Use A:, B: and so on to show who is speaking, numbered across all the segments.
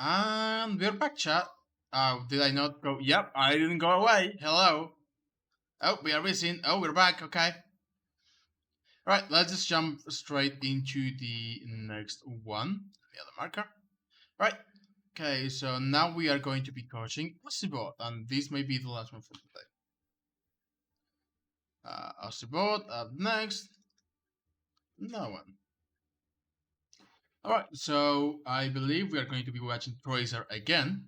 A: And we're back, chat. Did I not go? Yep, I didn't go away. Hello. Oh, we are missing. Oh, we're back. Okay. Alright, let's just jump straight into the next one. The other marker. Right. Okay, so now we are going to be coaching Ossibot, and this may be the last one for today. Ossibot, up next. No one. Alright, so I believe we are going to be watching Tracer again.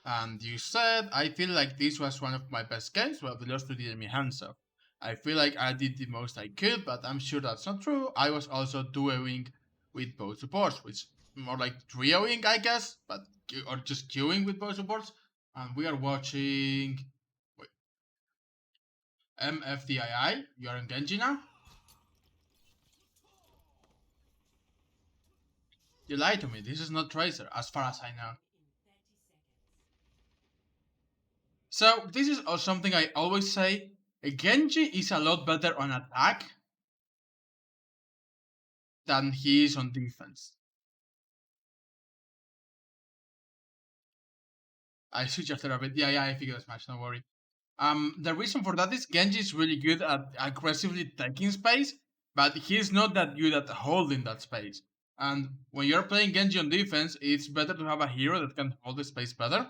A: And you said, I feel like this was one of my best games. Well, we lost to the enemy hand, so I feel like I did the most I could, but I'm sure that's not true. I was also duoing with both supports, which more like trioing, I guess, but or just queuing with both supports. And we are watching wait, MFDII. You are in Genji now. You lied to me. This is not Tracer, as far as I know. So this is something I always say. Genji is a lot better on attack than he is on defense. I switch after a bit. Yeah, I figured as much. Don't worry. The reason for that is Genji is really good at aggressively taking space, but he's not that good at holding that space. And when you're playing Genji on defense, it's better to have a hero that can hold the space better,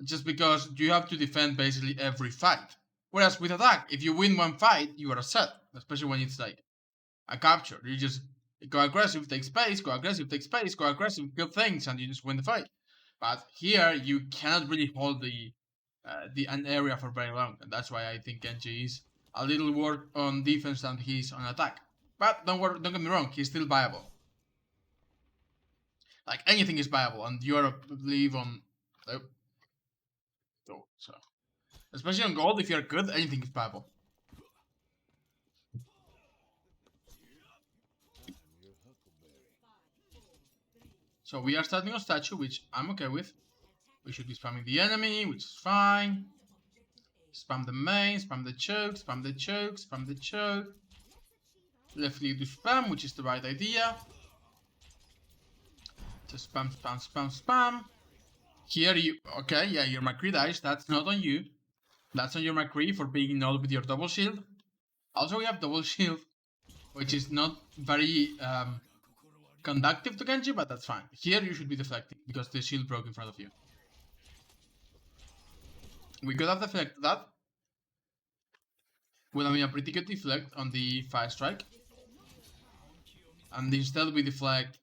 A: just because you have to defend basically every fight. Whereas with attack, if you win one fight, you are set, especially when it's like a capture. You just go aggressive, take space, go aggressive, take space, go aggressive, kill things, and you just win the fight. But here you cannot really hold an area for very long, and that's why I think Genji is a little worse on defense than he's on attack. But don't get me wrong, he's still viable. Like anything is viable, and you are, I believe, on. So especially on gold, if you're good, anything is viable. So we are starting on statue, which I'm okay with. We should be spamming the enemy, which is fine. Spam the main, spam the choke, spam the choke, spam the choke. Left click to spam, which is the right idea. Just spam, spam, spam, spam. Here you, okay, yeah, your McCree dies. That's not on you. That's on your McCree for being null with your double shield. Also, we have double shield, which is not very conductive to Genji, but that's fine. Here you should be deflecting because the shield broke in front of you. We could have deflected that. Would have been a pretty good deflect on the fire strike. And instead we deflect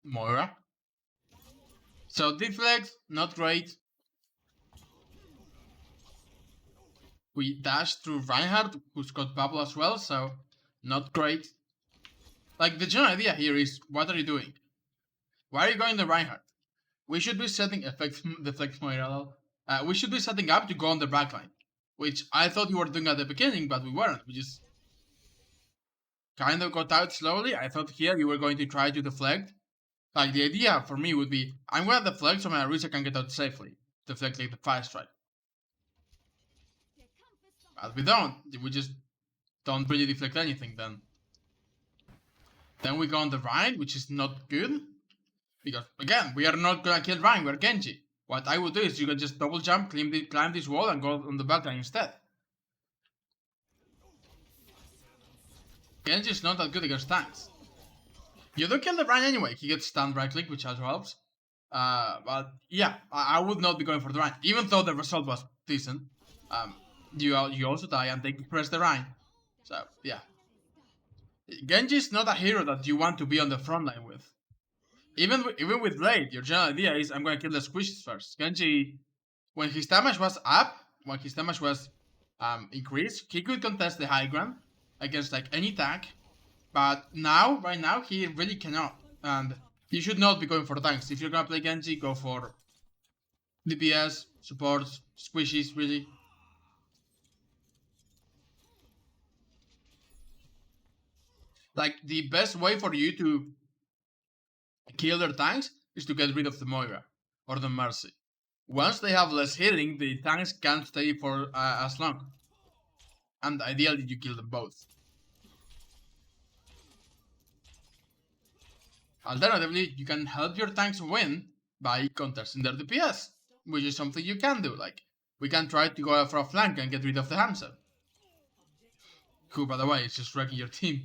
A: Moira. So deflect, not great. We dash through Reinhardt, who's got bubble as well, so not great. Like, the general idea here is, what are you doing? Why are you going to Reinhardt? We should be setting deflect Moira. We should be setting up to go on the backline, which I thought you were doing at the beginning, but we weren't. We just kind of got out slowly. I thought here you were going to try to deflect. Like, the idea for me would be, I'm going to deflect so my Arisa can get out safely. Deflect like the fire strike. But we don't. We just don't really deflect anything then. Then we go on the Rhine, which is not good. Because, again, we are not going to kill Rhine, we're Genji. What I would do is you can just double jump, climb this wall, and go on the backline instead. Genji is not that good against tanks. You do kill the Rhine anyway, he gets stunned right click, which also helps. But yeah, I would not be going for the Rhine, even though the result was decent. You also die and they press the Rhine. So yeah, Genji is not a hero that you want to be on the front line with. Even with Blade, your general idea is I'm going to kill the squishes first. Genji, when his damage was up, when his damage was increased, he could contest the high ground against like any tank. But now, right now, he really cannot. And you should not be going for tanks. If you're gonna play Genji, go for DPS, supports, squishies, really. Like, the best way for you to kill their tanks is to get rid of the Moira or the Mercy. Once they have less healing, the tanks can't stay for as long. And ideally, you kill them both. Alternatively, you can help your tanks win by contesting their DPS, which is something you can do. Like, we can try to go for a flank and get rid of the Hanzo, who, by the way, is just wrecking your team.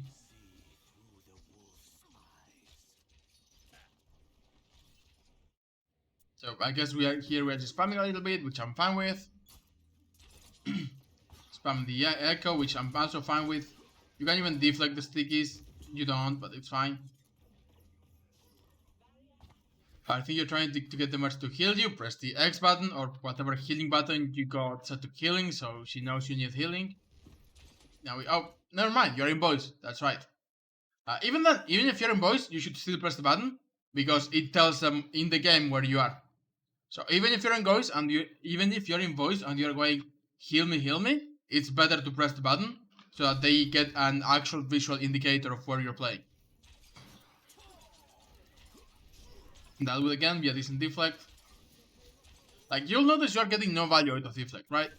A: So I guess we are just spamming a little bit, which I'm fine with. Spam the echo, which I'm also fine with. You can even deflect the stickies. You don't, but it's fine. I think you're trying to get the merch to heal you. Press the X button or whatever healing button you got set to healing, so she knows you need healing. Now oh, never mind. You're in voice. That's right. Even then, even if you're in voice, you should still press the button because it tells them in the game where you are. So even if you're in voice and even if you're in voice and you're going heal me, it's better to press the button so that they get an actual visual indicator of where you're playing. And that will again be a decent deflect. Like, you'll notice you're getting no value out of deflect, right?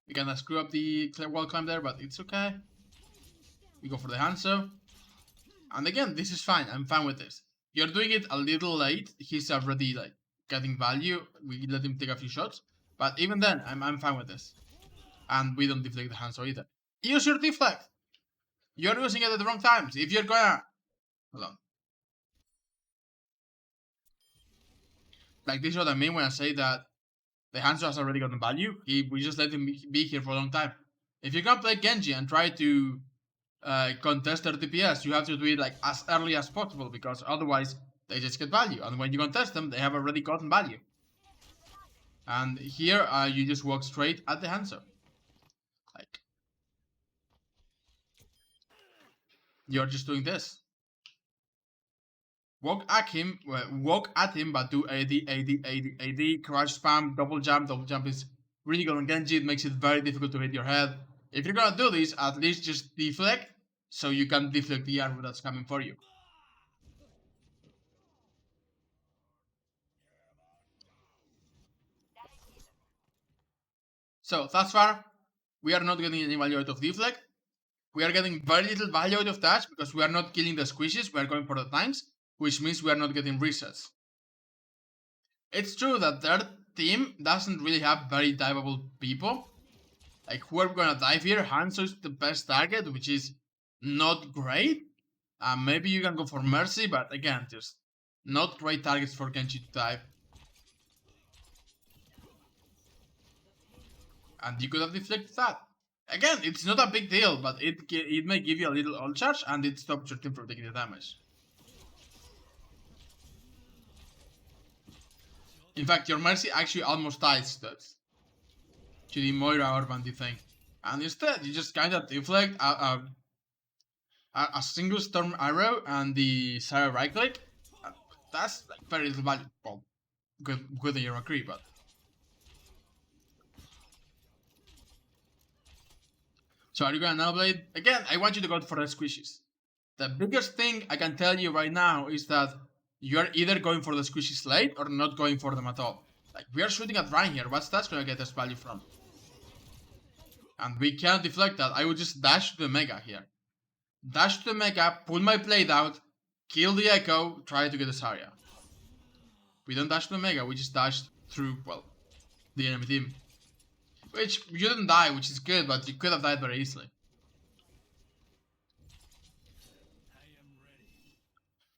A: We can screw up the wall climb there, but it's okay. We go for the Hanzo. And again, this is fine. I'm fine with this. You're doing it a little late. He's already like getting value. We let him take a few shots. But even then, I'm fine with this. And we don't deflect the Hanzo either. Use your deflect. You're using it at the wrong times. If you're gonna... Hold on. Like, this is what I mean when I say that the Hanzo has already gotten value. We just let him be here for a long time. If you're gonna play Genji and try to contest their DPS, you have to do it like as early as possible because otherwise they just get value. And when you contest them, they have already gotten value. And here you just walk straight at the Hanzo. Like, you're just doing this. Walk at him, but do AD, crouch spam, double jump. Double jump is really good on Genji. It makes it very difficult to hit your head. If you're gonna do this, at least just deflect, so you can deflect the arrow that's coming for you. So, thus far, we are not getting any value out of deflect. We are getting very little value out of dash because we are not killing the squishes, we are going for the tanks, which means we are not getting resets. It's true that their team doesn't really have very diveable people. Like, who are we gonna dive here? Hanzo is the best target, which is not great. Maybe you can go for Mercy, but again, just not great targets for Genji to dive. And you could have deflected that. Again, it's not a big deal, but it may give you a little ult charge and it stops your team from taking the damage. In fact, your Mercy actually almost dies to the Moira or Bandy thing. And instead, you just kind of deflect a single Storm Arrow and the Sarah right click. That's like very little value. Well, good in your McCree, but... So are you gonna now blade? Again, I want you to go for the squishes. The biggest thing I can tell you right now is that you're either going for the squishes late or not going for them at all. Like, we are shooting at Ryan here, what's that gonna get us value from? And we can't deflect that. I would just dash to the Mega here. Dash to the Mega, pull my blade out, kill the Echo, try to get the Zarya. We don't dash to the Mega, we just dash through, well, the enemy team. Which, you didn't die, which is good, but you could have died very easily.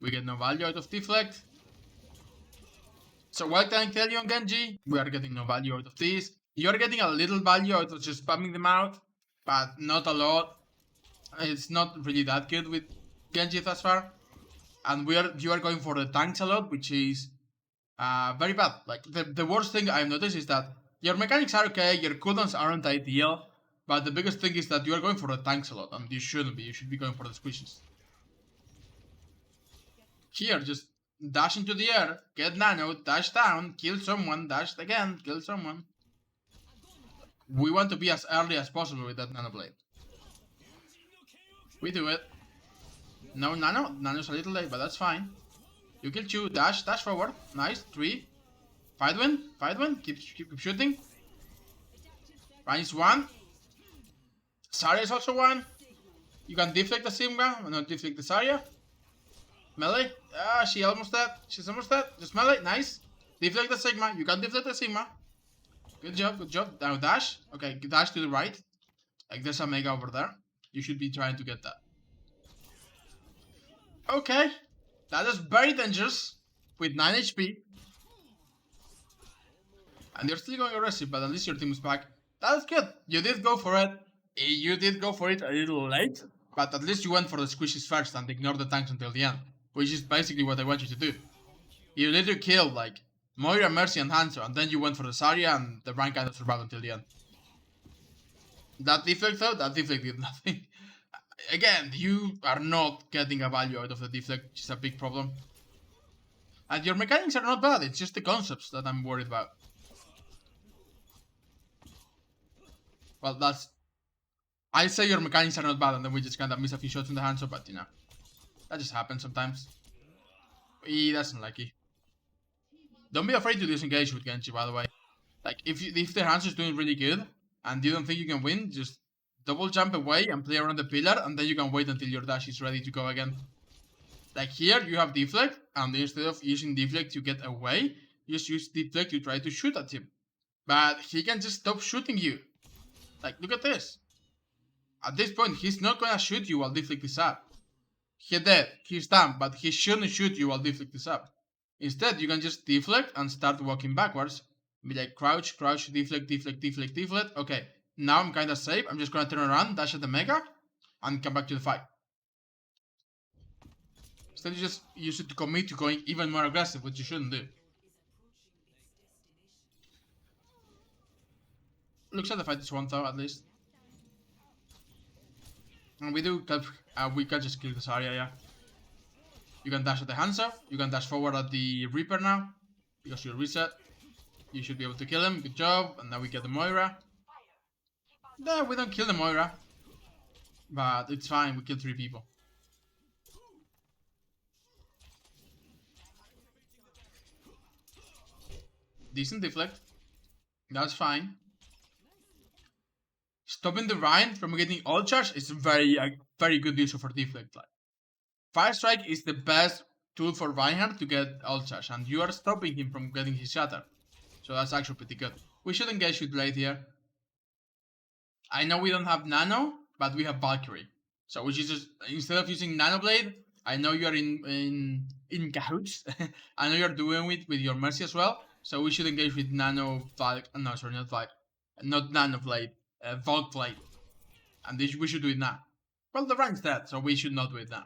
A: We get no value out of deflect. So what can I tell you on Genji? We are getting no value out of this. You're getting a little value out of just spamming them out, but not a lot. It's not really that good with Genji thus far. And you are going for the tanks a lot, which is very bad. Like, the worst thing I've noticed is that your mechanics are okay, your cooldowns aren't ideal, but the biggest thing is that you are going for the tanks a lot, and you shouldn't be. You should be going for the squishes. Here, just dash into the air, get nano, dash down, kill someone, dash again, kill someone. We want to be as early as possible with that nano blade. We do it. No nano, nano's a little late, but that's fine. You kill 2, dash forward, nice, 3. Fight win, keep shooting. Ryan is 1. Zarya is also 1. You can deflect the Sigma, not deflect the Zarya. Melee. Ah, she almost dead. She's almost dead. Just melee. Nice. Deflect the Sigma. You can deflect the Sigma. Good job. Good job. Now dash. Okay, dash to the right. Like there's a Mega over there. You should be trying to get that. Okay. That is very dangerous. With 9 HP. And you're still going aggressive, but at least your team is back. That's good. You did go for it. You did go for it a little late, but at least you went for the squishes first and ignored the tanks until the end, which is basically what I want you to do. You literally killed like Moira, Mercy, and Hanzo, and then you went for the Zarya, and the rank kind of survived until the end. That deflect though, that deflect did nothing. Again, you are not getting a value out of the deflect, which is a big problem. And your mechanics are not bad, it's just the concepts that I'm worried about. Well, that's... I say your mechanics are not bad, and then we just kind of miss a few shots in the Hanzo, but you know, that just happens sometimes. That's unlucky. Don't be afraid to disengage with Genji, by the way. Like, if the Hanzo is doing really good, and you don't think you can win, just double jump away and play around the pillar, and then you can wait until your dash is ready to go again. Like here, you have deflect, and instead of using deflect to get away, you just use deflect to try to shoot at him. But he can just stop shooting you. Like, look at this. At this point, he's not gonna shoot you while deflect is up. He's dead, he's done, but he shouldn't shoot you while deflect is up. Instead, you can just deflect and start walking backwards. Be like crouch, crouch, deflect, deflect, deflect, deflect. Okay, now I'm kinda safe. I'm just gonna turn around, dash at the Mega, and come back to the fight. Instead, you just use it to commit to going even more aggressive, which you shouldn't do. Looks like the fight is won though, at least. And we can just kill this area, yeah. You can dash at the Hanzo, you can dash forward at the Reaper now, because you reset. You should be able to kill him, good job, and now we get the Moira. No, we don't kill the Moira. But it's fine, we killed 3 people. Decent deflect. That's fine. Stopping the Rhine from getting all charge is very good use for deflect. Like, Fire Strike is the best tool for Reinhardt to get all charge, and you are stopping him from getting his shatter. So that's actually pretty good. We should engage with Blade here. I know we don't have Nano, but we have Valkyrie. So we should just, instead of using Nano Blade, I know you are in cahoots. I know you're doing it with your Mercy as well. So we should engage with Nano Valk. No, sorry, not Valk. Not Nano Blade. Valk Blade. And we should do it now. Well, the rank's dead, so we should not do it now.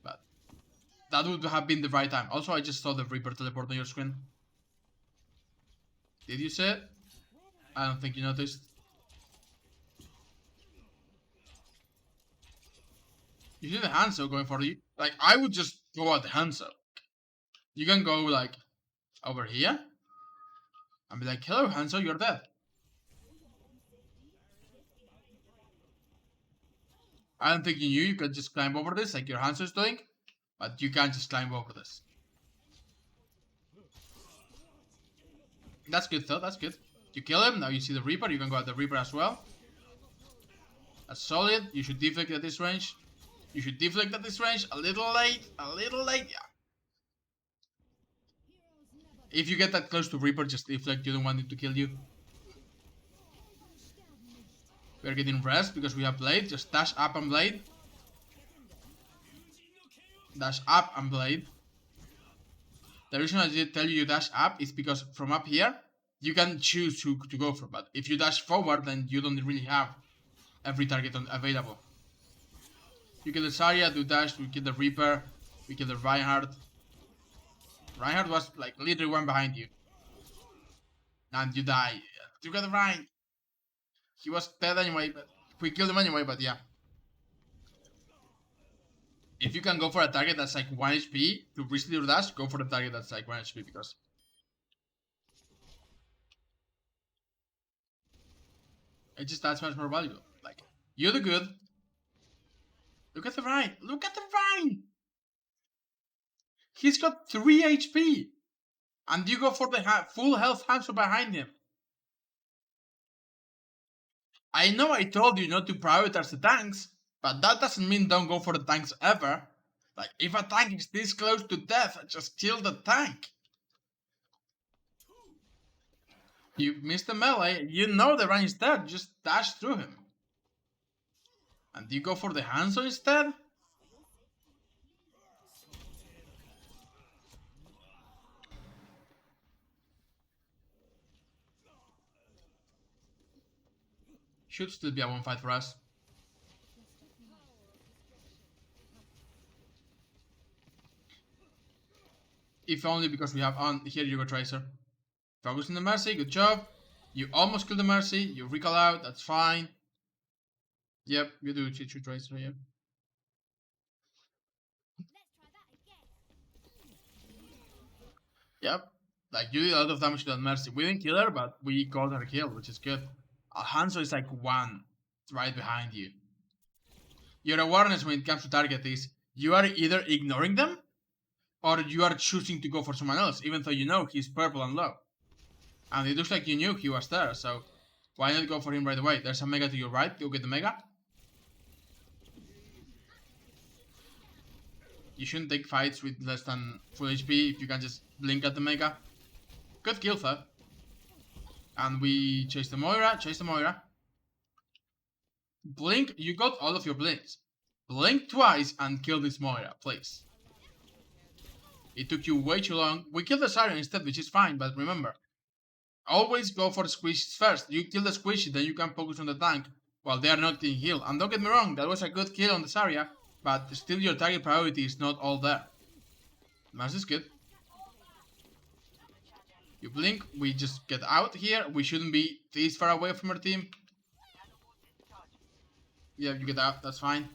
A: But that would have been the right time. Also, I just saw the Reaper teleport on your screen. Did you see it? I don't think you noticed. You see the Hanzo going for you? Like, I would just go at the Hanzo. You can go, like, over here. And be like, hello, Hanzo, you're dead. I don't think you could just climb over this, like your Hanzo is doing. But you can't just climb over this. That's good, though, that's good. You kill him, now you see the Reaper, you can go at the Reaper as well. That's solid, you should deflect at this range. You should deflect at this range, a little late, yeah. If you get that close to Reaper, just deflect, you don't want it to kill you. We're getting rest because we have Blade, just dash up and Blade. Dash up and Blade. The reason I did tell you dash up is because from up here, you can choose to go for, but if you dash forward, then you don't really have every target available. You kill the Zarya, do dash, we kill the Reaper, we kill the Reinhardt. Reinhardt was like literally one behind you. And you die. You got the Rhine. He was dead anyway, but we killed him anyway, but yeah. If you can go for a target that's like 1 HP to reset your dash, go for the target that's like 1 HP because it just adds much more value. Like, you do good. Look at the Rhine. Look at the Rhine. He's got 3 HP. And you go for the full health Hanzo behind him. I know I told you not to prioritize the tanks, But that doesn't mean don't go for the tanks ever. Like, if a tank is this close to death, just kill the tank. You miss the melee, you know the range is there, just dash through him. And you go for the Hanzo instead? Should still be a one fight for us. If only because we have on here you go Tracer. Focus on the Mercy, good job. You almost kill the Mercy, you recall out, that's fine. Yep, you do Chichu Tracer, yep. Yep. Like, you did a lot of damage to that Mercy. We didn't kill her, but we got her kill, which is good. Hanzo is like one right behind you. Your awareness when it comes to target is you are either ignoring them or you are choosing to go for someone else, even though you know he's purple and low. And it looks like you knew he was there, so why not go for him right away? There's a Mega to your right, go get the Mega. You shouldn't take fights with less than full HP if you can just blink at the Mega. Good kill, though. And we chase the Moira. Blink, you got all of your blinks. Blink twice and kill this Moira, please. It took you way too long. We killed the Siren instead, which is fine, but remember, always go for the squishies first. You kill the squishy, then you can focus on the tank while they are not getting healed. And don't get me wrong, that was a good kill on the Zarya, but still your target priority is not all there. Mars is good. You blink, we just get out here. We shouldn't be this far away from our team. Yeah, you get out, that's fine.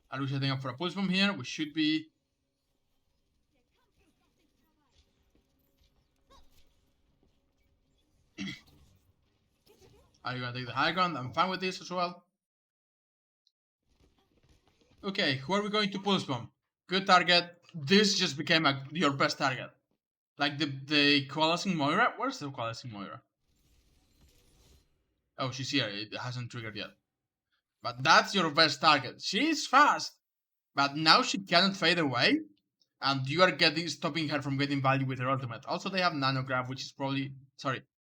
A: Are we setting up for a pulse bomb here? We should be. Are you gonna take the high ground? I'm fine with this as well. Okay, who are we going to pulse bomb? Good target. This just became your best target. Like the coalescing Moira? Where's the coalescing Moira? Oh, she's here. It hasn't triggered yet. But that's your best target. She's fast, but now she cannot fade away, and you are stopping her from getting value with her ultimate. Also, they have Nano Grab, which is probably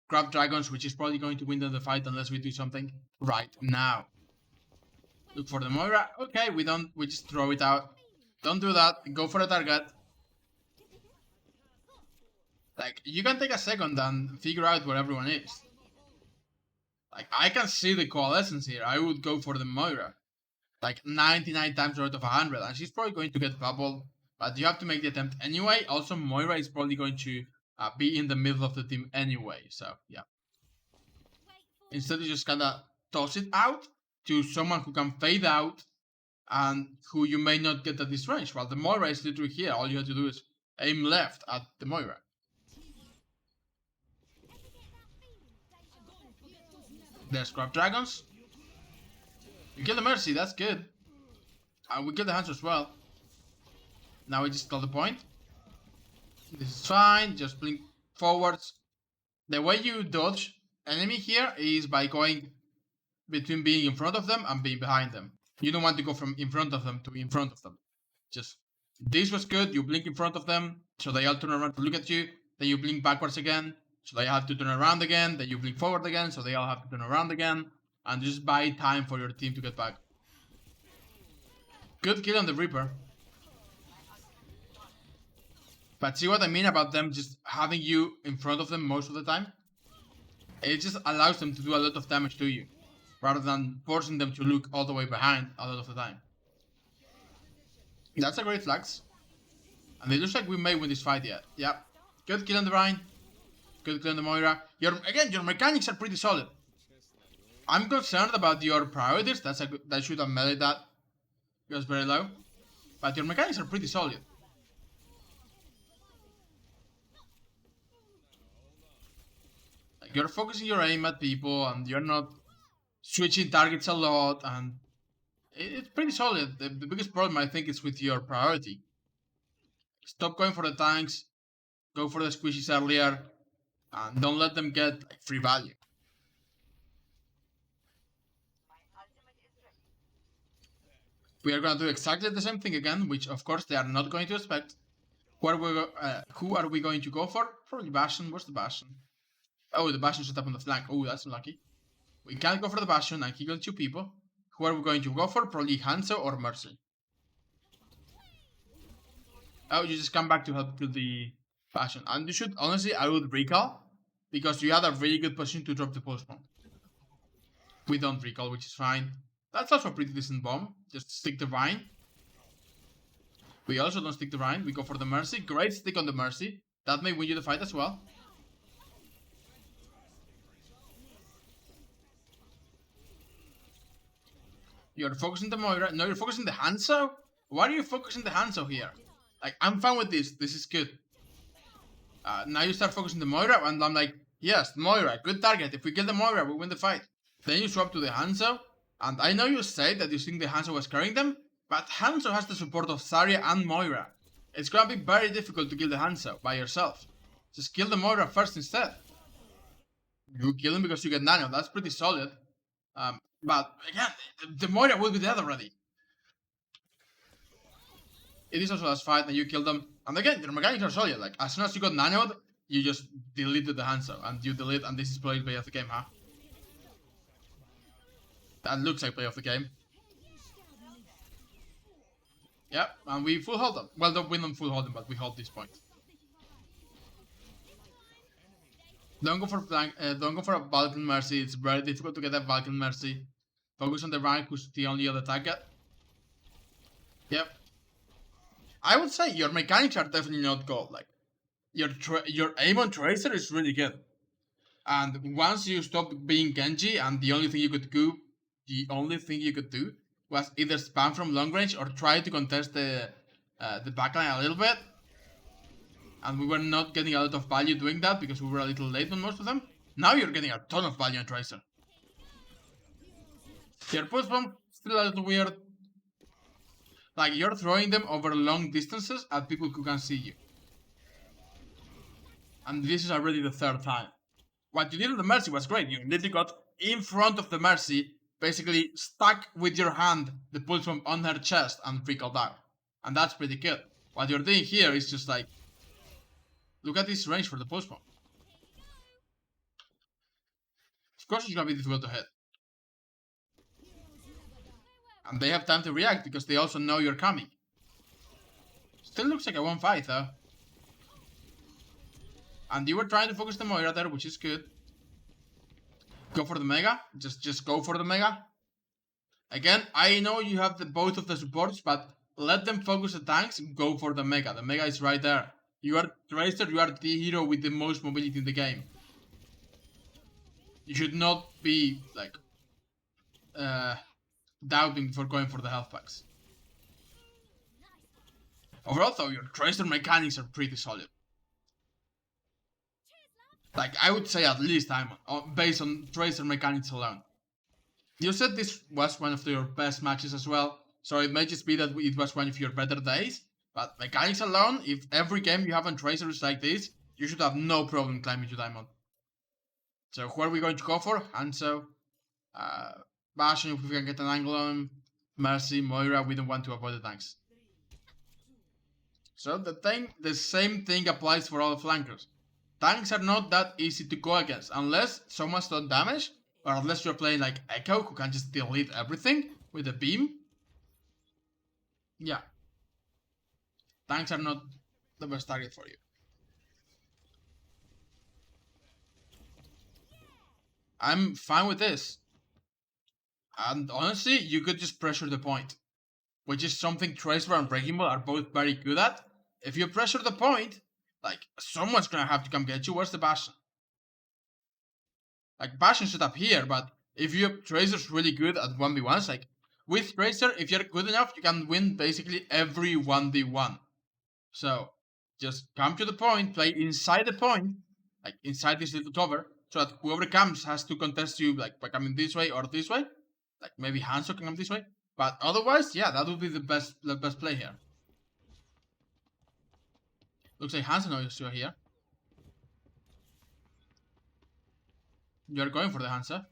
A: Grab Dragons, which is probably going to win them the fight unless we do something right now. Look for the Moira. Okay, we just throw it out. Don't do that. Go for a target. Like, you can take a second and figure out where everyone is. Like, I can see the coalescence here. I would go for the Moira. Like, 99 times out of 100. And she's probably going to get bubbled. But you have to make the attempt anyway. Also, Moira is probably going to be in the middle of the team anyway. So, yeah. Instead, you just kind of toss it out to someone who can fade out and who you may not get at this range. While the Moira is literally here. All you have to do is aim left at the Moira. There's Grab Dragons. You kill the Mercy, that's good. And we kill the Hanzo as well. Now we just got the point. This is fine, just blink forwards. The way you dodge enemy here is by going between being in front of them and being behind them. You don't want to go from in front of them to in front of them. Just, this was good, you blink in front of them, so they all turn around to look at you. Then you blink backwards again, so they have to turn around again. Then you blink forward again, so they all have to turn around again. And just buy time for your team to get back. Good kill on the Reaper. But see what I mean about them just having you in front of them most of the time? It just allows them to do a lot of damage to you, rather than forcing them to look all the way behind a lot of the time. That's a great flex. And it looks like we may win this fight yet. Yep. Good kill on the Rhine. Good kill on the Moira. Your mechanics are pretty solid. I'm concerned about your priorities. That should have melee that. It was very low. But your mechanics are pretty solid. Like, you're focusing your aim at people and you're not switching targets a lot, and it's pretty solid. The biggest problem I think is with your priority. Stop going for the tanks. Go for the squishies earlier. And don't let them get like, free value. We are going to do exactly the same thing again, which of course they are not going to expect. Who are we going to go for? Probably Bastion. Where's the Bastion? Oh, the Bastion set up on the flank. Oh, that's unlucky. We can't go for the Bastion and he killed 2 people. Who are we going to go for? Probably Hanzo or Mercy. Oh, you just come back to help kill the Bastion. And you should, honestly, I would recall. Because you had a really good position to drop the pulse bomb. We don't recall, which is fine. That's also a pretty decent bomb. Just stick the Vine. We also don't stick the Vine. We go for the Mercy. Great stick on the Mercy. That may win you the fight as well. You're focusing the Moira. No, you're focusing the Hanzo? Why are you focusing the Hanzo here? Like, I'm fine with this. This is good. Now you start focusing the Moira, and I'm like, yes, Moira, good target. If we kill the Moira, we win the fight. Then you swap to the Hanzo, and I know you say that you think the Hanzo was carrying them, but Hanzo has the support of Zarya and Moira. It's gonna be very difficult to kill the Hanzo by yourself. Just kill the Moira first instead. You kill him because you get Nano, that's pretty solid. But again, the Moira will be dead already. It is also last fight and you kill them. And again, your mechanics are solid. Like, as soon as you got nanoed, you just deleted the Hanzo. And you delete, and this is probably play of the game, huh? That looks like play of the game. Yeah, and we full hold them. Well, we don't full hold them, but we hold this point. Don't go for don't go for a Vulcan Mercy. It's very difficult to get a Vulcan Mercy. Focus on the rank, who's the only other target. Yep. I would say your mechanics are definitely not gold. Like your aim on Tracer is really good. And once you stop being Genji, and the only thing you could do, was either spam from long range or try to contest the backline a little bit. And we were not getting a lot of value doing that because we were a little late on most of them. Now you're getting a ton of value on Tracer. Your push bomb still a little weird. Like, you're throwing them over long distances at people who can see you. And this is already the 3rd time. What you did with the Mercy was great. You literally got in front of the Mercy, basically stuck with your hand the pulse bomb on her chest and recalled out. And that's pretty good. What you're doing here is just like, look at this range for the pulse bomb. Of course it's gonna be difficult to hit. And they have time to react because they also know you're coming. Still looks like a 1-5 though. And you were trying to focus the Moira there, which is good. Go for the Mega. Just go for the Mega. Again, I know you have both of the supports, but let them focus the tanks. Go for the Mega. The Mega is right there. You are Tracer, you are the hero with the most mobility in the game. You should not be, like, doubting before going for the health packs. Overall though, your Tracer mechanics are pretty solid. Like, I would say at least I'm based on Tracer mechanics alone. You said this was one of your best matches as well, so it may just be that it was one of your better days, but mechanics alone, if every game you have on Tracer is like this, you should have no problem climbing to Diamond. So who are we going to go for? Hanzo, Bastion if we can get an angle on him, Mercy, Moira, we don't want to avoid the tanks. So the same thing applies for all the flankers. Tanks are not that easy to go against, unless someone's done damage, or unless you're playing like Echo, who can just delete everything with a beam. Yeah. Tanks are not the best target for you. I'm fine with this. And honestly, you could just pressure the point, which is something Tracer and Breaking Ball are both very good at. If you pressure the point, like, someone's gonna have to come get you. Where's the Bastion? Like, Bastion set up here, but if you Tracer's really good at 1v1s, like, with Tracer, if you're good enough, you can win basically every 1v1. So, just come to the point, play inside the point, like, inside this little cover, so that whoever comes has to contest you, like, by coming this way or this way. Like, maybe Hanzo can come this way. But otherwise, yeah, that would be the best play here. Looks like Hanzo is still here. You're going for the Hansa.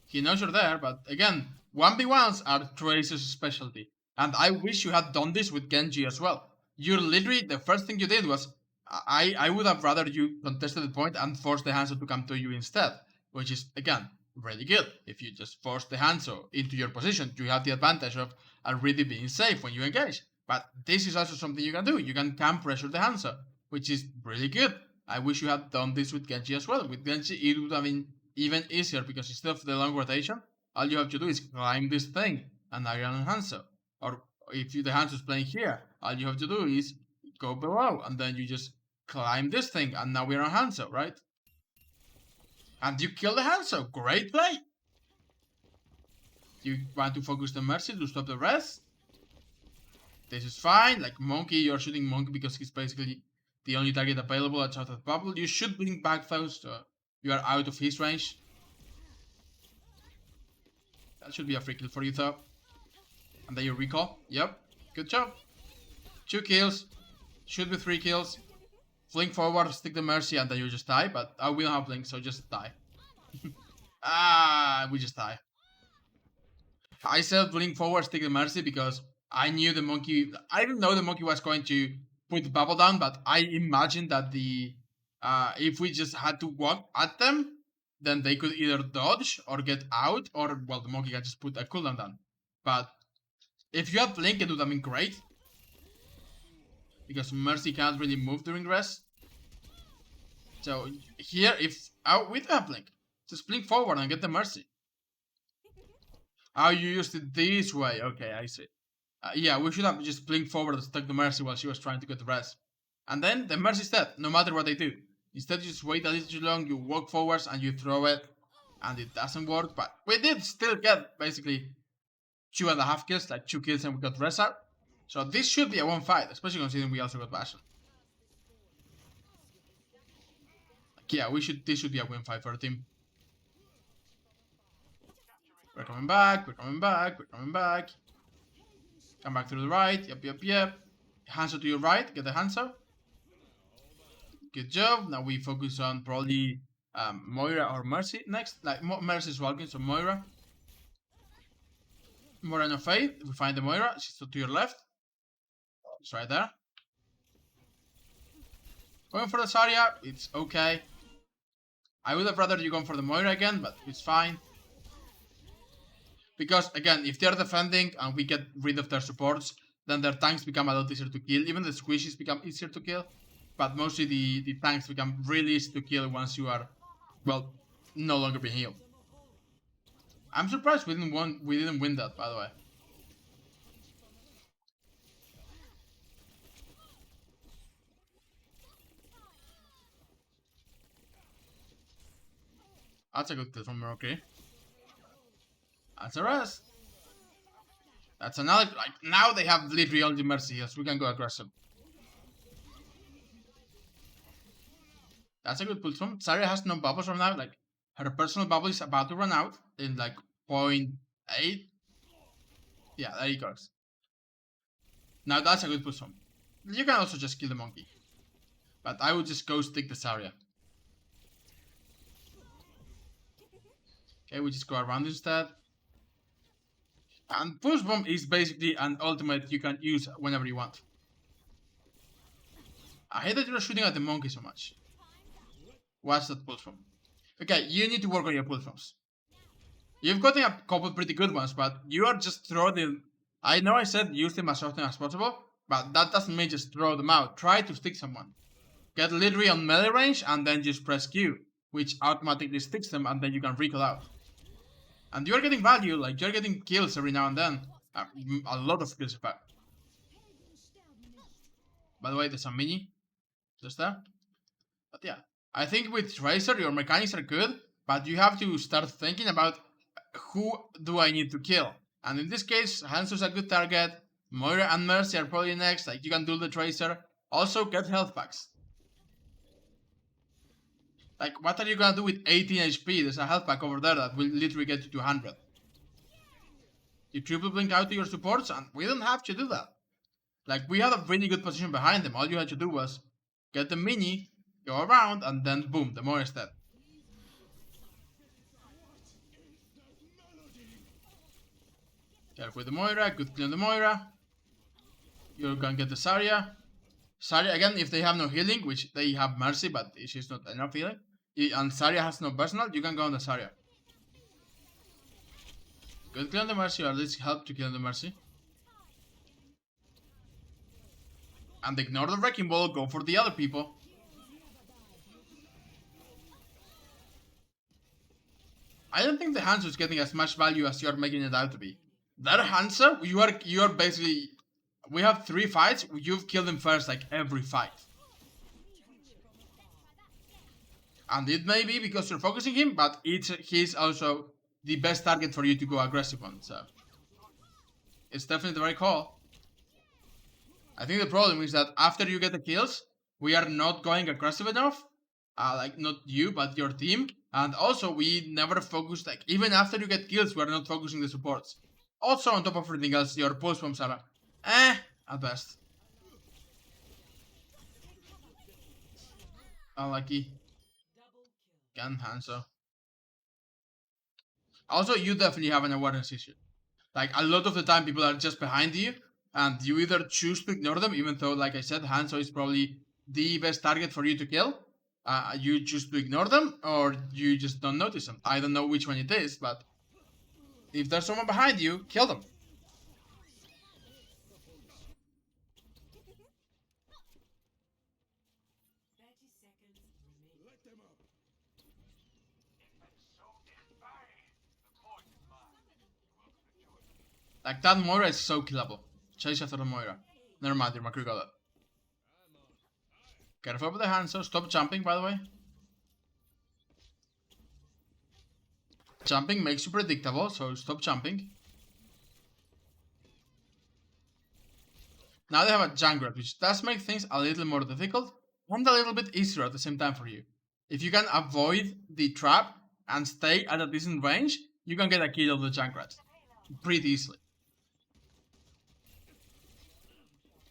A: He knows you're there, but again, 1v1s are Tracer's specialty. And I wish you had done this with Genji as well. You literally, the first thing you did was, I would have rather you contested the point and forced the Hanzo to come to you instead. Which is, again, really good. If you just force the Hanzo into your position, you have the advantage of already being safe when you engage. But this is also something you can do. You can camp pressure the Hanzo, which is really good. I wish you had done this with Genji as well. With Genji, it would have been even easier because instead of the long rotation, all you have to do is climb this thing and now you're on Hanzo. Or if you, the Hanzo is playing here, all you have to do is go below and then you just climb this thing and now we're on Hanzo, right? And you kill the Hanzo. Great play. You want to focus the Mercy to stop the rest. This is fine. Like Monkey, you're shooting Monkey because he's basically the only target available outside of the bubble. You should blink back though, so you are out of his range. That should be a free kill for you though. And then you recall. Yep. Good job. 2 kills. Should be 3 kills. Blink forward, stick the Mercy, and then you just die. But we don't have blink, so just die. We just die. I said blink forward, stick the Mercy because I knew the Monkey. I didn't know the Monkey was going to put the bubble down, but I imagined that the if we just had to walk at them, then they could either dodge or get out, or well, the Monkey can just put a cooldown down. But if you had blink, it would have been great because Mercy can't really move during rest. So here, if we do have blink, just blink forward and get the Mercy. Oh, you used it this way. Okay, I see. Yeah, we should have just blinked forward and stuck the Mercy while she was trying to get the rest. And then the Mercy's dead, no matter what they do. Instead, you just wait a little too long, you walk forwards and you throw it. And it doesn't work, but we did still get basically 2.5 kills, like 2 kills and we got rest out. So this should be a 1-5, especially considering we also got Bastion. Like, yeah, this should be a win fight for the team. We're coming back, we're coming back, we're coming back. Come back to the right, yep. Hanzo to your right, get the Hanzo. Good job, now we focus on probably Moira or Mercy next. Like, Mercy's walking, so Moira. Moira no Faith, we find the Moira, she's to your left. It's right there. Going for the Zarya, it's okay. I would have rather you gone for the Moira again, but it's fine. Because, again, if they're defending and we get rid of their supports, then their tanks become a lot easier to kill. Even the squishies become easier to kill. But mostly the tanks become really easy to kill once you are, well, no longer being healed. I'm surprised we didn't win that, by the way. That's a good kill from Mercury. That's a rest. That's another, like, now they have literally all the Mercy heals. We can go aggressive. That's a good pull from. Zarya has no bubbles from now. Like, her personal bubble is about to run out in like 0.8. Yeah, there he goes. Now that's a good pull from. You can also just kill the Monkey. But I would just go stick the Zarya. Okay, we just go around instead. And Pulse Bomb is basically an ultimate you can use whenever you want. I hate that you're shooting at the Monkey so much. What's that Pulse Bomb? Okay, you need to work on your Pulse Bombs. You've gotten a couple pretty good ones, but you are just throwing them. I know I said use them as often as possible, but that doesn't mean just throw them out. Try to stick someone. Get literally on melee range and then just press Q, which automatically sticks them and then you can recall out. And you're getting value, like you're getting kills every now and then. A lot of kills in fact. By the way, there's a mini just there. But yeah, I think with Tracer your mechanics are good, but you have to start thinking about who do I need to kill. And in this case, Hanzo's a good target. Moira and Mercy are probably next, like you can do the Tracer. Also get health packs. Like, what are you gonna do with 18 HP? There's a health pack over there that will literally get you to 100. You triple blink out to your supports, and we don't have to do that. Like, we had a really good position behind them. All you had to do was get the mini, go around, and then boom, the Moira's dead. Careful with the Moira. Good clean on the Moira. You're gonna get the Zarya. Zarya, again, if they have no healing, which they have Mercy, but she's not enough healing, and Zarya has no personal, you can go on the Zarya. Good clean on the Mercy, or at least help to kill on the Mercy. And ignore the Wrecking Ball, go for the other people. I don't think the Hanzo is getting as much value as you're making it out to be. That Hanzo, you are basically... We have 3 fights, you've killed him first like every fight. And it may be because you're focusing him, but he's also the best target for you to go aggressive on, so... It's definitely the right call. I think the problem is that after you get the kills, we are not going aggressive enough. Like, not you, but your team. And also, we never focus, like, even after you get kills, we are not focusing the supports. Also, on top of everything else, your pulse bombs are at best. Unlucky. Can Hanzo. Also, you definitely have an awareness issue. Like, a lot of the time, people are just behind you, and you either choose to ignore them, even though, like I said, Hanzo is probably the best target for you to kill. You choose to ignore them, or you just don't notice them. I don't know which one it is, but if there's someone behind you, kill them. Like, that Moira is so killable. Chase after the Moira. Never mind, your Macri got it. Careful with the Hanzo. Stop jumping, by the way. Jumping makes you predictable, so stop jumping. Now they have a Junkrat, which does make things a little more difficult and a little bit easier at the same time for you. If you can avoid the trap and stay at a decent range, you can get a kill of the Junkrat pretty easily.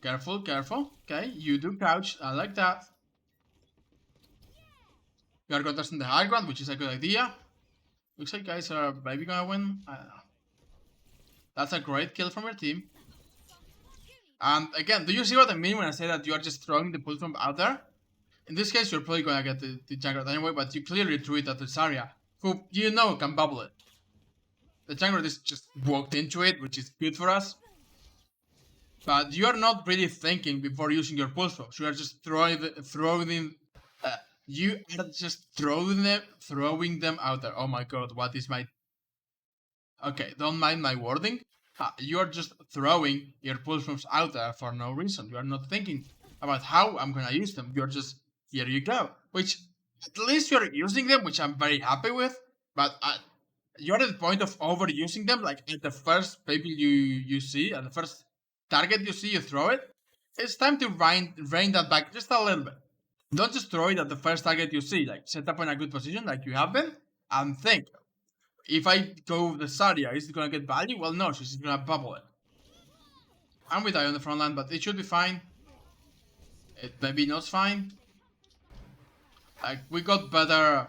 A: Careful, careful. Okay, you do crouch. I like that. You are contesting the high ground, which is a good idea. Looks like guys are maybe gonna win. I don't know. That's a great kill from your team. And again, do you see what I mean when I say that you are just throwing the pulse bomb out there? In this case, you're probably gonna get the Junkrat anyway, but you clearly threw it at the Zarya, who you know can bubble it. The Junkrat is just walked into it, which is good for us. But you are not really thinking before using your pulse bombs. You are just throwing them out there. Oh my god, what is my... Okay, don't mind my wording. You are just throwing your pulse bombs out there for no reason. You are not thinking about how I'm gonna use them. You're just, here you go. Which, at least you're using them, which I'm very happy with. But you're at the point of overusing them, like at the first people you see, at the first target you see, you throw it. It's time to rein that back just a little bit. Don't just throw it at the first target you see. Like, set up in a good position, like you have been, and think, if I go with the Zarya, is it gonna get value? Well, no, she's gonna bubble it. And we die on the front line, but it should be fine. It maybe not fine. Like, we got better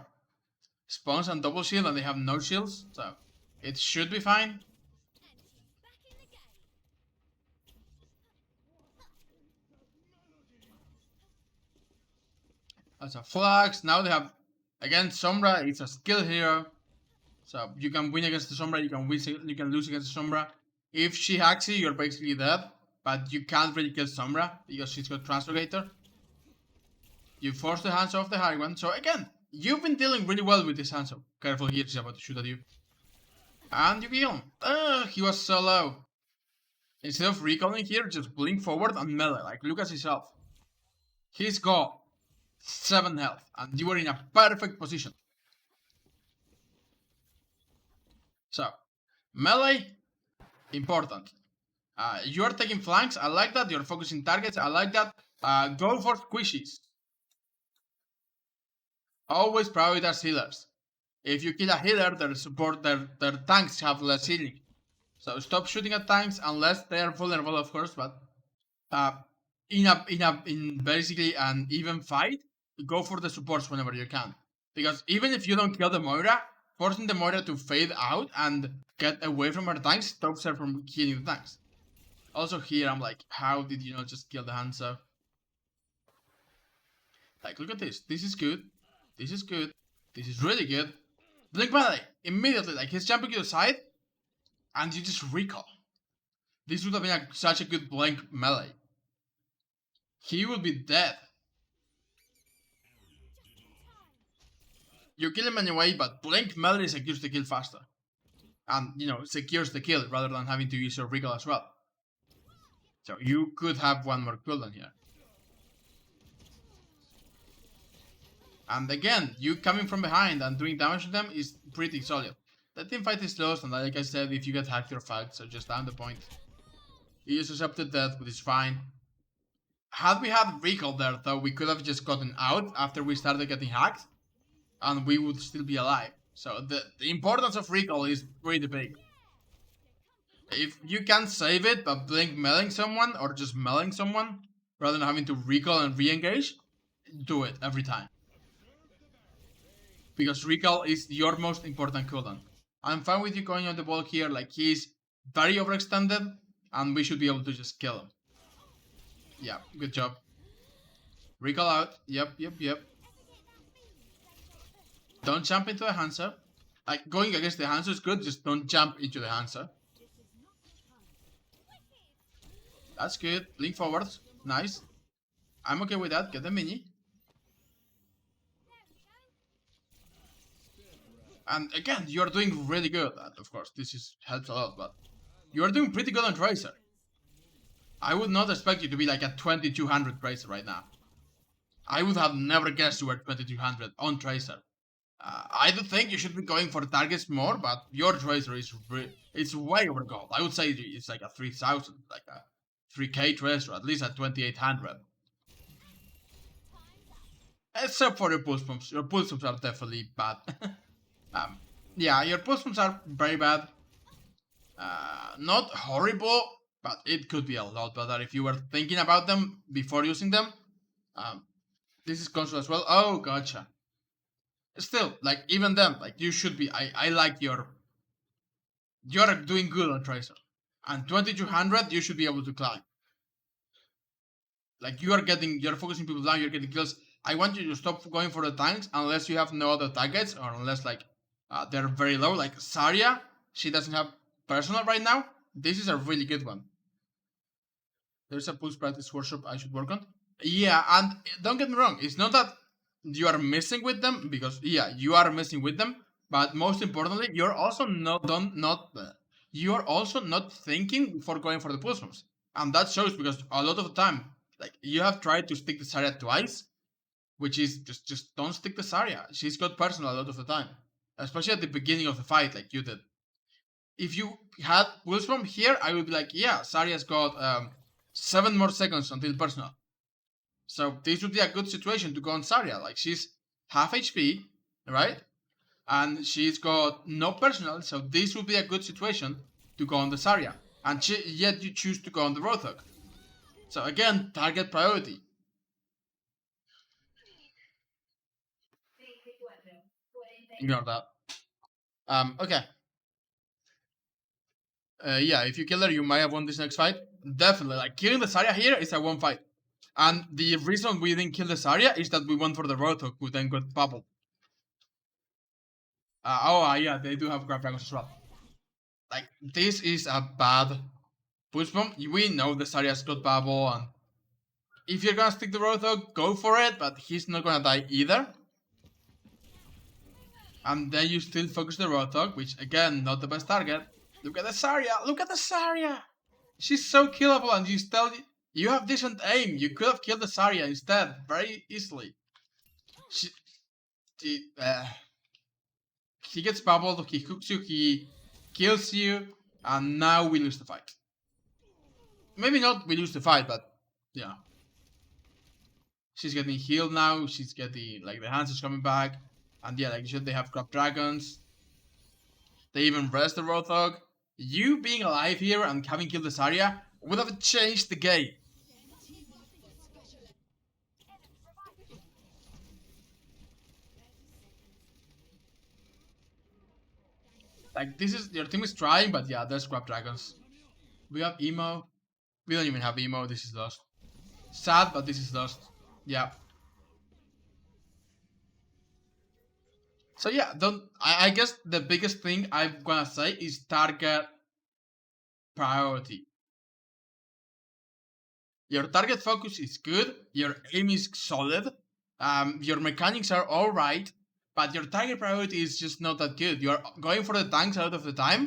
A: spawns and double shield, and they have no shields, so it should be fine. That's a flags. Now they have, again, Sombra is a skill hero. So you can win against the Sombra, you can lose against the Sombra. If she hacks you, you're basically dead. But you can't really kill Sombra because she's got Translocator. You force the Hanzo off the high one. So again, you've been dealing really well with this Hanzo. Careful here, she's about to shoot at you. And you kill him. He was so low. Instead of recalling here, just blink forward and melee. Like, look at himself. He's got 7 health. And you are in a perfect position. So, melee, important. You are taking flanks, I like that. You're focusing targets, I like that. Go for squishies. Always prioritize healers. If you kill a healer, their tanks have less healing. So stop shooting at tanks unless they are vulnerable, of course. But in basically an even fight, go for the supports whenever you can. Because even if you don't kill the Moira, forcing the Moira to fade out and get away from her tanks stops her from killing the tanks. Also here, I'm like, how did you not just kill the Hanzo? Like, look at this. This is good. This is good. This is really good. Blink melee! Immediately, like, he's jumping to the side, and you just recall. This would have been such a good blink melee. He would be dead. You kill him anyway, but blink melee secures the kill faster. And, you know, secures the kill rather than having to use your recall as well. So you could have one more cooldown here. And again, you coming from behind and doing damage to them is pretty solid. The team fight is lost, and like I said, if you get hacked, you're fucked, so just down the point. He just accepted death, but it's fine. Had we had recall there, though, we could have just gotten out after we started getting hacked, and we would still be alive. So the importance of recall is pretty big. If you can save it by blink meleeing someone, or just meleeing someone, rather than having to recall and re-engage, do it every time. Because recall is your most important cooldown. I'm fine with you going on the ball here, like he's very overextended, and we should be able to just kill him. Yeah, good job. Recall out. Yep. Don't jump into the Hanzo. Like, going against the Hanzo is good, just don't jump into the Hanzo. That's good. Blink forwards. Nice. I'm okay with that. Get the mini. And again, you're doing really good. And of course, this helps a lot, but you're doing pretty good on Tracer. I would not expect you to be like at 2200 Tracer right now. I would have never guessed you were 2200 on Tracer. I do think you should be going for targets more, but your Tracer is it's way over gold. I would say it's like a 3000, like a 3k Tracer, at least at 2800. Except for your pulse pumps. Your pulse pumps are definitely bad. Yeah, your pulse pumps are very bad. Not horrible, but it could be a lot better if you were thinking about them before using them. This is console as well. Oh, gotcha. Still, like, even then, like, you should be. I like you're doing good on Tracer. And 2200, you should be able to climb. Like, you're focusing people down, you're getting kills. I want you to stop going for the tanks unless you have no other targets, or unless, like, they're very low. Like, Zarya, she doesn't have personal right now. This is a really good one. There's a pulse practice workshop I should work on. Yeah, and don't get me wrong, it's not that you are messing with them, because yeah, you are messing with them, but most importantly, you're also not thinking before going for the pulse moves. And that shows, because a lot of the time, like, you have tried to stick the Zarya twice, which is just don't stick the Zarya. She's got personal a lot of the time, especially at the beginning of the fight, like you did. If you had pulse from here, I would be like, yeah, Zarya's got 7 more seconds until personal. So this would be a good situation to go on Zarya. Like, she's half HP, right? And she's got no personal, so this would be a good situation to go on the Zarya. And yet you choose to go on the Roadhog. So again, target priority. Ignore that. Okay. Yeah, if you kill her, you might have won this next fight. Definitely, like, killing the Zarya here is a one fight. And the reason we didn't kill the Zarya is that we went for the Roadhog, who then got bubble. Yeah, they do have Grab Dragons as well. Like, this is a bad push bomb. We know the Zarya's got bubble, and if you're gonna stick the Roadhog, go for it, but he's not gonna die either. And then you still focus the Roadhog, which again, not the best target. Look at the Zarya! Look at the Zarya! She's so killable, and you have decent aim. You could have killed the Zarya instead, very easily. He gets bubbled, he hooks you, he kills you, and now we lose the fight. Maybe not we lose the fight, but yeah. She's getting healed now, she's getting, like, the hands is coming back. And yeah, like you said, they have Crab Dragons. They even rest the Roadhog. You being alive here and having killed the Zarya would have changed the game. Like this is your team is trying, but yeah, there's crab dragons. We have emo. We don't even have emo. This is lost. Sad, but this is lost. Yeah. So yeah, don't. I guess the biggest thing I'm gonna say is target priority. Your target focus is good, your aim is solid, your mechanics are alright, but your target priority is just not that good. You're going for the tanks a lot of the time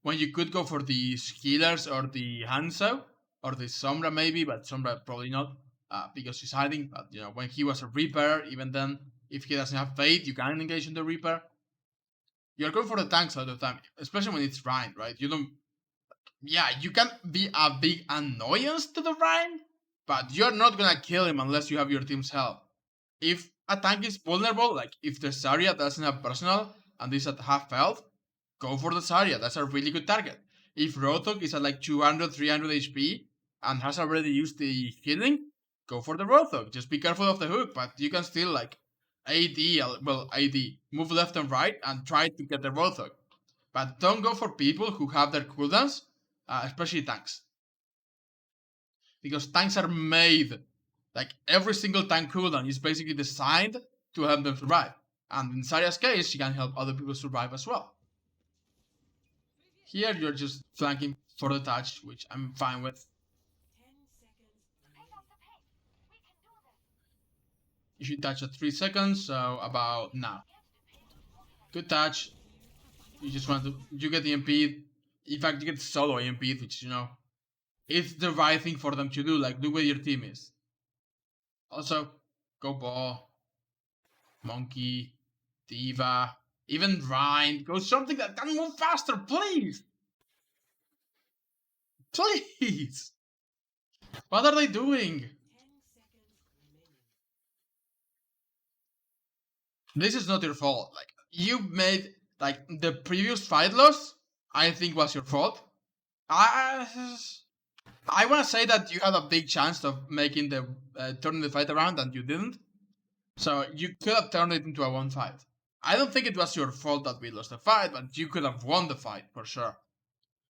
A: when you could go for the healers or the Hanzo or the Sombra maybe, but Sombra probably not because he's hiding. But you know, when he was a Reaper, even then, if he doesn't have Fate, you can engage in the Reaper. You're going for the tanks a lot of the time, especially when it's Rhine, right? You don't yeah, you can be a big annoyance to the Rhine, but you're not gonna kill him unless you have your team's help. If a tank is vulnerable, like if the Zarya doesn't have personal and is at half health, go for the Zarya. That's a really good target. If Rotok is at like 200, 300 HP and has already used the healing, go for the Rotok. Just be careful of the hook, but you can still like AD, move left and right and try to get the Rotok. But don't go for people who have their cooldowns, especially tanks. Because tanks are made, like every single tank cooldown is basically designed to help them survive. And in Zarya's case, she can help other people survive as well. Here you're just flanking for the touch, which I'm fine with. You should touch at 3 seconds, so about now. Good touch. You just want to, you get EMP'd. In fact, you get solo EMP'd, which, you know, it's the right thing for them to do, like do what your team is. Also, go ball, monkey, diva, even Rhine. Go something that can move faster, please. Please. What are they doing? This is not your fault. Like you made like the previous fight loss, I think was your fault. I I want to say that you had a big chance of making the turning the fight around and you didn't. So you could have turned it into a one fight. I don't think it was your fault that we lost the fight, but you could have won the fight for sure.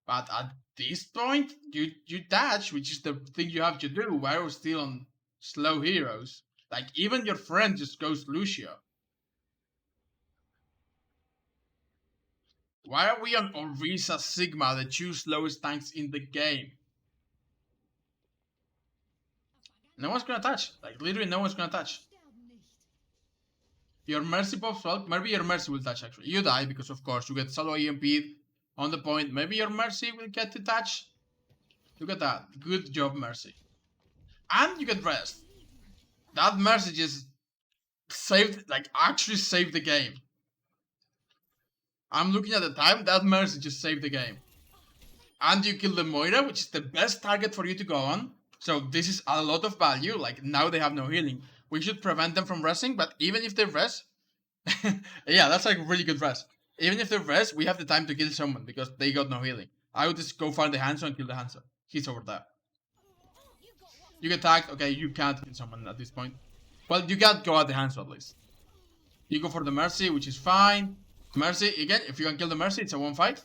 A: But at this point, you dash, which is the thing you have to do while we're still on slow heroes. Like even your friend just goes Lucio. Why are we on Orisa Sigma, the two slowest tanks in the game? No one's gonna touch. Like literally no one's gonna touch. Your Mercy pops up. Maybe your Mercy will touch actually. You die because of course you get solo EMP'd on the point. Maybe your Mercy will get to touch. Look at that. Good job, Mercy. And you get rest. That Mercy just saved, like actually saved the game. I'm looking at the time. That Mercy just saved the game. And you kill the Moira, which is the best target for you to go on. So this is a lot of value. Like now they have no healing. We should prevent them from resting, but even if they rest, yeah, that's like really good rest. Even if they rest, we have the time to kill someone because they got no healing. I would just go find the Hanzo and kill the Hanzo. He's over there. You get tagged. Okay, you can't kill someone at this point. Well, you can't go at the Hanzo at least. You go for the Mercy, which is fine. Mercy, again, if you can kill the Mercy, it's a one fight.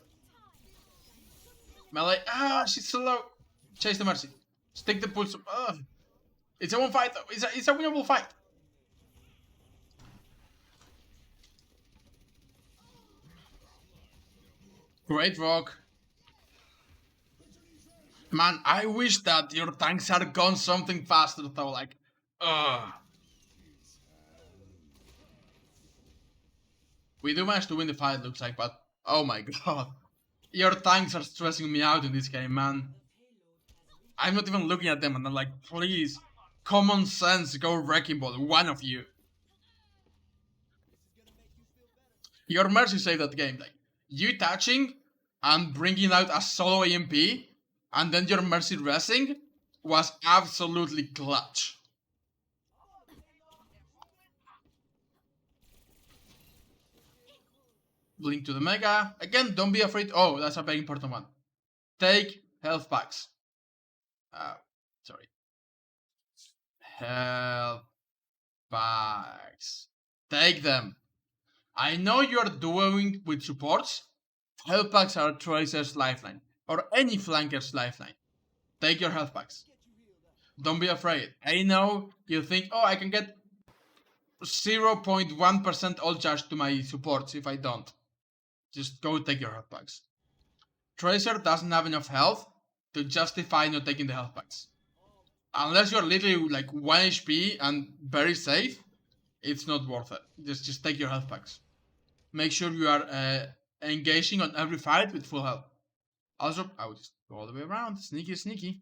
A: Melee, she's so low. Chase the Mercy. Stick the pulse. It's a one fight. It's a winnable fight. Great rock. Man, I wish that your tanks had gone something faster though, like, We do manage to win the fight, looks like, but oh my god. Your tanks are stressing me out in this game, man. I'm not even looking at them and I'm like, please, common sense, go Wrecking Ball, one of you. Your Mercy saved that game, like, you touching and bringing out a solo EMP and then your Mercy resting was absolutely clutch. Blink to the Mega. Again, don't be afraid. Oh, that's a very important one. Take health packs. Sorry. Health packs. Take them. I know you're doing with supports, Health packs are Tracer's lifeline, or any flanker's lifeline. Take your health packs. Don't be afraid. I know you think, oh, I can get 0.1% all charge to my supports if I don't. Just go take your health packs. Tracer doesn't have enough health to justify not taking the health packs. Unless you're literally like 1 HP and very safe, it's not worth it. Just take your health packs. Make sure you are engaging on every fight with full health. Also, I would just go all the way around. Sneaky, sneaky.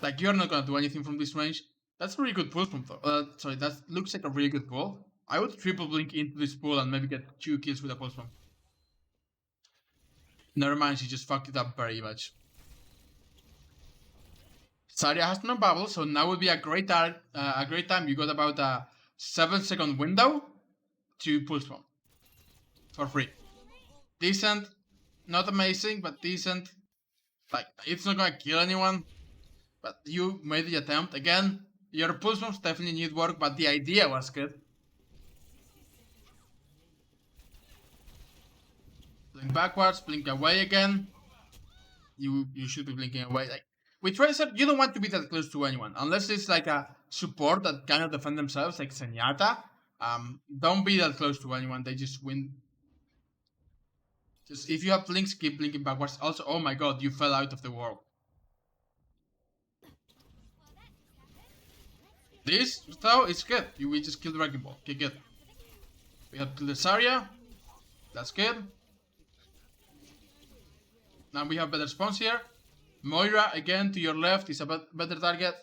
A: Like, you're not gonna do anything from this range. That's a really good pull from though. Sorry, that looks like a really good pull. I would triple blink into this pool and maybe get 2 kills with a pulse bomb. Never mind, she just fucked it up very much. Zarya has no bubble, so now would be a great time. You got about a 7-second window to pulse bomb for free. Decent, not amazing, but decent. Like, it's not gonna kill anyone, but you made the attempt. Again, your pulse bombs definitely need work, but the idea was good. Blink backwards, blink away again. You should be blinking away. Like, with Tracer, you don't want to be that close to anyone. Unless it's like a support that cannot defend themselves, like Zenyatta. Don't be that close to anyone. They just win. Just if you have blinks, keep blinking backwards. Also, oh my god, you fell out of the world. This, though, is good. We just killed the Wrecking Ball. Okay, good. We have killed the Zarya. That's good. Now we have better spawns here. Moira, again, to your left, is a better target.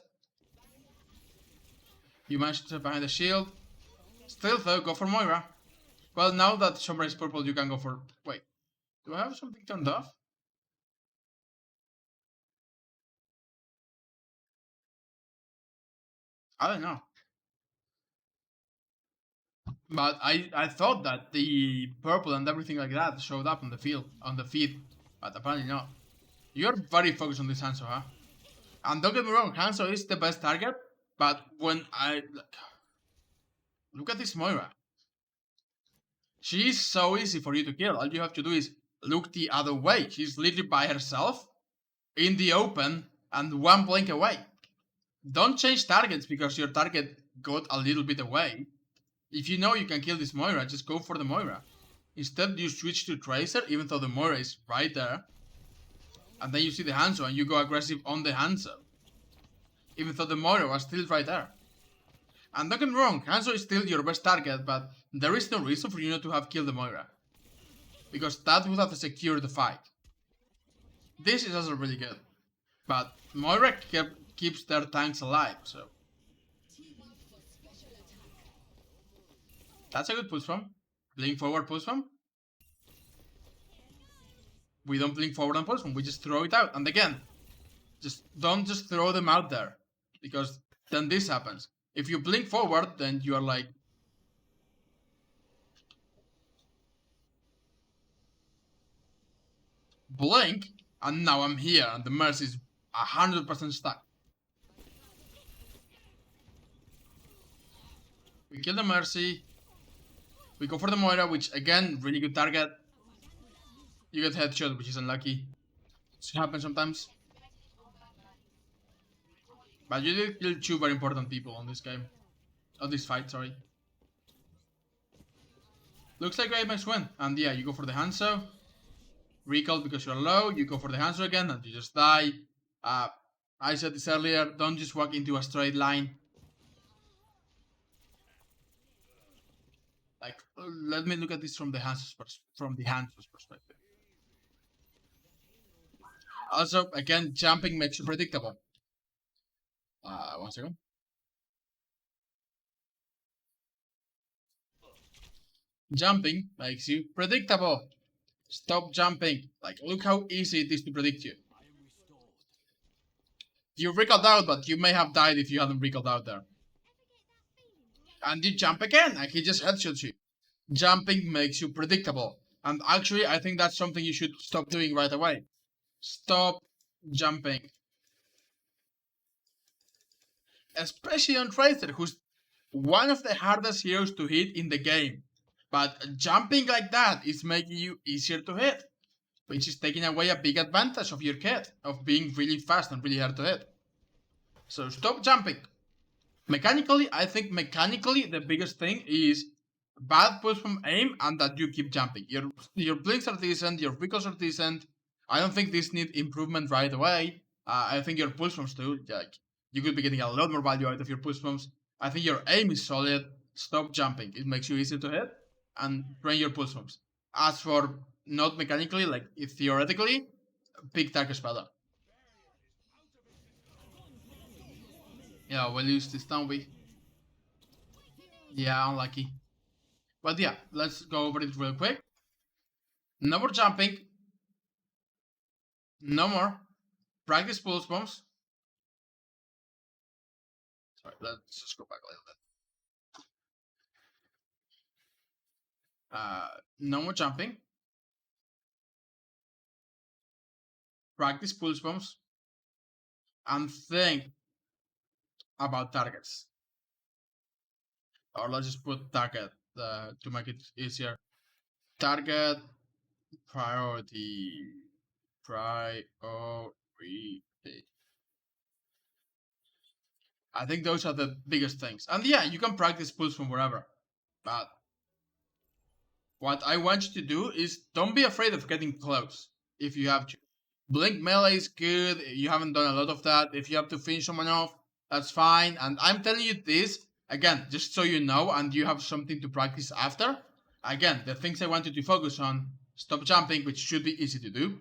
A: You managed to step behind the shield. Still, though, go for Moira. Well, now that Sombra is purple, you can go for... Wait. Do I have something turned off? I don't know. But I thought that the purple and everything like that showed up on the field, on the feed. But apparently not. You're very focused on this Hanzo, huh? And don't get me wrong, Hanzo is the best target. But when I... Look at this Moira. She's so easy for you to kill. All you have to do is look the other way. She's literally by herself, in the open, and 1 blink away. Don't change targets because your target got a little bit away. If you know you can kill this Moira, just go for the Moira. Instead, you switch to Tracer, even though the Moira is right there. And then you see the Hanzo, and you go aggressive on the Hanzo. Even though the Moira was still right there. And don't get me wrong, Hanzo is still your best target, but there is no reason for you not to have killed the Moira. Because that would have secured the fight. This is also really good. But Moira keeps their tanks alive, so... That's a good push from. Blink forward push from. We don't blink forward and push from, we just throw it out. And again, don't just throw them out there. Because then this happens. If you blink forward, then you are like... Blink, and now I'm here, and the Mercy is 100% stuck. We kill the Mercy. We go for the Moira, which again, really good target. You get headshot, which is unlucky. It happens sometimes. But you did kill 2 very important people on this game. On this fight, sorry. Looks like I might win. And yeah, you go for the Hanzo. Recall because you're low. You go for the Hanzo again and you just die. I said this earlier, don't just walk into a straight line. Like, let me look at this from the Hanzo's perspective. Also, again, jumping makes you predictable. 1 second. Jumping makes you predictable. Stop jumping. Like, look how easy it is to predict you. You recalled out, but you may have died if you hadn't recalled out there. And you jump again, and he just headshots you. Jumping makes you predictable. And actually, I think that's something you should stop doing right away. Stop jumping. Especially on Tracer, who's one of the hardest heroes to hit in the game. But jumping like that is making you easier to hit, which is taking away a big advantage of your kit, of being really fast and really hard to hit. So stop jumping. Mechanically, I think mechanically the biggest thing is bad push from aim and that you keep jumping. Your blinks are decent, your recoils are decent. I don't think this need improvement right away. I think your push bombs too, like you could be getting a lot more value out of your push bombs. I think your aim is solid. Stop jumping. It makes you easier to hit and train your push bombs. As for not mechanically, like theoretically, pick Dark Espada. Yeah, we'll use this down B. Yeah, unlucky. But yeah, let's go over it real quick. No more jumping. No more. Practice pulse bombs. Sorry, let's just go back a little bit. No more jumping. Practice pulse bombs. And think about targets. Or let's just put target to make it easier. Target priority. Priority. I think those are the biggest things. And yeah, you can practice pulls from wherever. But what I want you to do is don't be afraid of getting close if you have to. Blink melee is good. You haven't done a lot of that. If you have to finish someone off, that's fine. And I'm telling you this again, just so you know, and you have something to practice after. Again, the things I want you to focus on: stop jumping, which should be easy to do.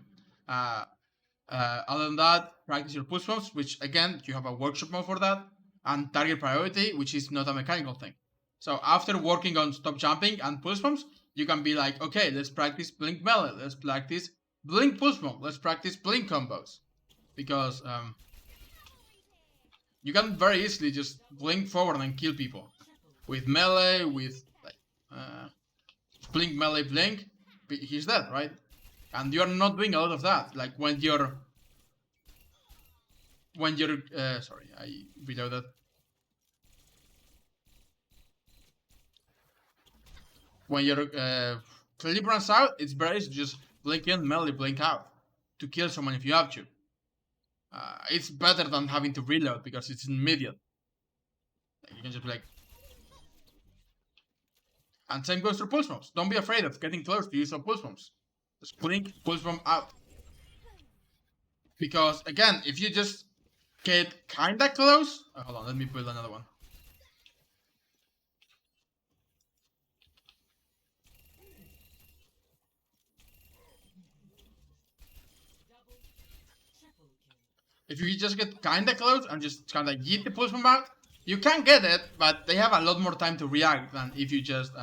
A: Other than that, practice your push bumps, which again, you have a workshop mode for that, and target priority, which is not a mechanical thing. So after working on stop jumping and push bumps, you can be like, okay, let's practice blink melee, let's practice blink push bump, let's practice blink combos. Because you can very easily just blink forward and kill people. With melee, with like, blink melee blink, he's dead, right? And you're not doing a lot of that. Like when you're sorry, I reloaded. When your clip runs out, it's better to just blink in, melee, blink out to kill someone if you have to. It's better than having to reload because it's immediate. Like, you can just be like. And same goes for pulse bombs. Don't be afraid of getting close to use of pulse bombs. Just blink, pulse bomb out. Because again, if you just get kinda close. Oh, hold on, let me build another one. If you just get kinda close and just kinda yeet the pulse bomb out, you can get it, but they have a lot more time to react than if you just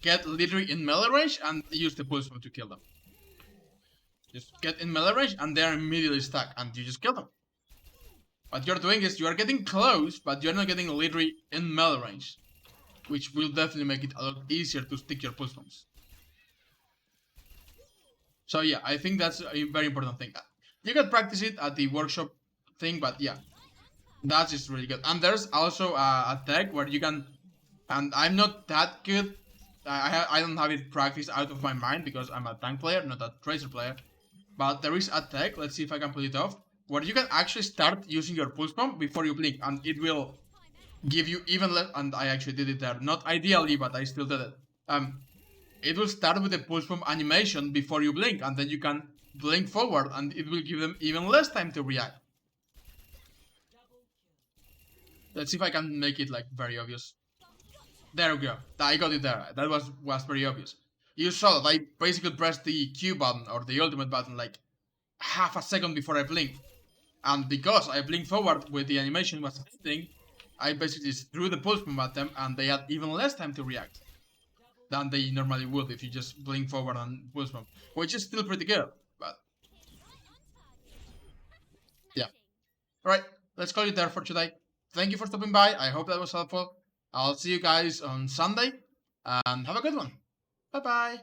A: get literally in melee range and use the pulse bomb to kill them. Just get in melee range and they're immediately stuck and you just kill them. What you're doing is you are getting close, but you're not getting literally in melee range, which will definitely make it a lot easier to stick your pulse bombs. So yeah, I think that's a very important thing. You can practice it at the workshop thing, but yeah, that's just really good. And there's also a tech where you can, and I'm not that good. I don't have it practiced out of my mind because I'm a tank player, not a tracer player. But there is a tech, let's see if I can pull it off, where you can actually start using your pulse bomb before you blink, and it will give you even less. And I actually did it there, not ideally, but I still did it. It will start with the pulse bomb animation before you blink, and then you can blink forward, and it will give them even less time to react. Let's see if I can make it like very obvious. There we go. I got it there. That was very obvious. You saw that I basically pressed the Q button or the ultimate button like half a second before I blinked. And because I blinked forward with the animation was hitting, I basically just threw the pulse bomb at them and they had even less time to react than they normally would if you just blink forward and pulse bomb, which is still pretty good, but yeah. Alright, let's call it there for today. Thank you for stopping by. I hope that was helpful. I'll see you guys on Sunday and have a good one. Bye bye.